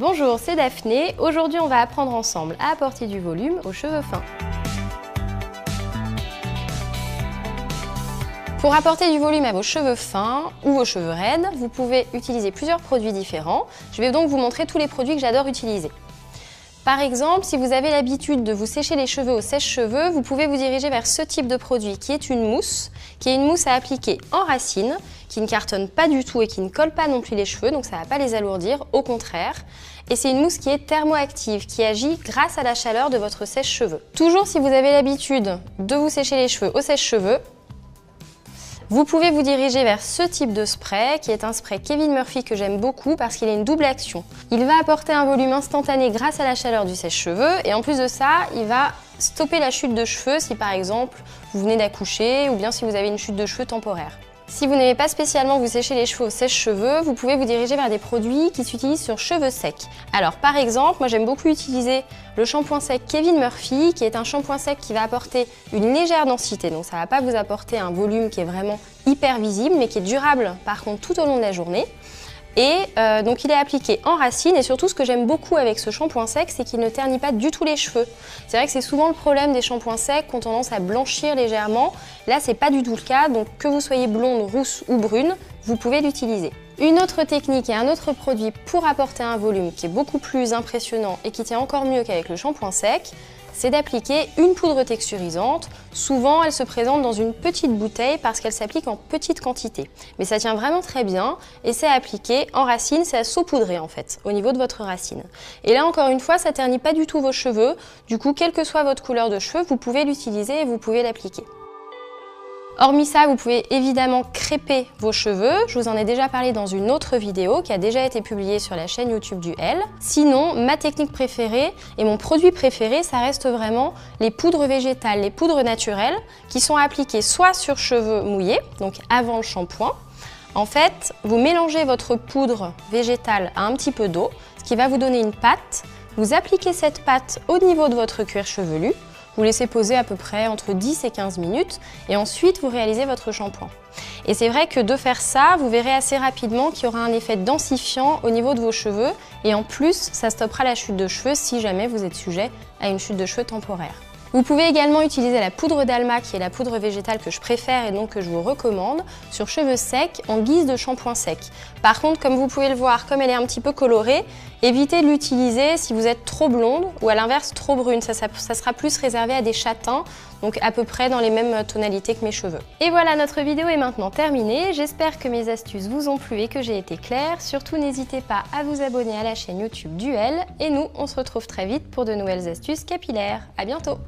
Bonjour, c'est Daphné. Aujourd'hui, on va apprendre ensemble à apporter du volume aux cheveux fins. Pour apporter du volume à vos cheveux fins ou vos cheveux raides, vous pouvez utiliser plusieurs produits différents. Je vais donc vous montrer tous les produits que j'adore utiliser. Par exemple, si vous avez l'habitude de vous sécher les cheveux au sèche-cheveux, vous pouvez vous diriger vers ce type de produit qui est une mousse à appliquer en racine, qui ne cartonne pas du tout et qui ne colle pas non plus les cheveux, donc ça ne va pas les alourdir, au contraire. Et c'est une mousse qui est thermoactive, qui agit grâce à la chaleur de votre sèche-cheveux. Toujours si vous avez l'habitude de vous sécher les cheveux au sèche-cheveux, vous pouvez vous diriger vers ce type de spray, qui est un spray Kevin Murphy que j'aime beaucoup parce qu'il a une double action. Il va apporter un volume instantané grâce à la chaleur du sèche-cheveux et en plus de ça, il va stopper la chute de cheveux si par exemple vous venez d'accoucher ou bien si vous avez une chute de cheveux temporaire. Si vous n'aimez pas spécialement vous sécher les cheveux au sèche-cheveux, vous pouvez vous diriger vers des produits qui s'utilisent sur cheveux secs. Alors par exemple, moi j'aime beaucoup utiliser le shampoing sec Kevin Murphy, qui est un shampoing sec qui va apporter une légère densité, donc ça ne va pas vous apporter un volume qui est vraiment hyper visible, mais qui est durable par contre tout au long de la journée. Et donc il est appliqué en racine et surtout ce que j'aime beaucoup avec ce shampoing sec, c'est qu'il ne ternit pas du tout les cheveux. C'est vrai que c'est souvent le problème des shampoings secs qui ont tendance à blanchir légèrement. Là c'est pas du tout le cas, donc que vous soyez blonde, rousse ou brune, vous pouvez l'utiliser. Une autre technique et un autre produit pour apporter un volume qui est beaucoup plus impressionnant et qui tient encore mieux qu'avec le shampoing sec, c'est d'appliquer une poudre texturisante. Souvent, elle se présente dans une petite bouteille parce qu'elle s'applique en petite quantité. Mais ça tient vraiment très bien et c'est à appliquer en racine, c'est à saupoudrer en fait, au niveau de votre racine. Et là, encore une fois, ça ternit pas du tout vos cheveux. Du coup, quelle que soit votre couleur de cheveux, vous pouvez l'utiliser et vous pouvez l'appliquer. Hormis ça, vous pouvez évidemment crêper vos cheveux. Je vous en ai déjà parlé dans une autre vidéo qui a déjà été publiée sur la chaîne YouTube du L. Sinon, ma technique préférée et mon produit préféré, ça reste vraiment les poudres végétales, les poudres naturelles qui sont appliquées soit sur cheveux mouillés, donc avant le shampoing. En fait, vous mélangez votre poudre végétale à un petit peu d'eau, ce qui va vous donner une pâte. Vous appliquez cette pâte au niveau de votre cuir chevelu. Vous laissez poser à peu près entre 10 et 15 minutes et ensuite vous réalisez votre shampoing. Et c'est vrai que de faire ça, vous verrez assez rapidement qu'il y aura un effet densifiant au niveau de vos cheveux et en plus, ça stoppera la chute de cheveux si jamais vous êtes sujet à une chute de cheveux temporaire. Vous pouvez également utiliser la poudre d'Alma, qui est la poudre végétale que je préfère et donc que je vous recommande, sur cheveux secs en guise de shampoing sec. Par contre, comme vous pouvez le voir, comme elle est un petit peu colorée, évitez de l'utiliser si vous êtes trop blonde ou à l'inverse trop brune. Ça sera plus réservé à des châtains, donc à peu près dans les mêmes tonalités que mes cheveux. Et voilà, notre vidéo est maintenant terminée. J'espère que mes astuces vous ont plu et que j'ai été claire. Surtout, n'hésitez pas à vous abonner à la chaîne YouTube du L. Et nous, on se retrouve très vite pour de nouvelles astuces capillaires. À bientôt!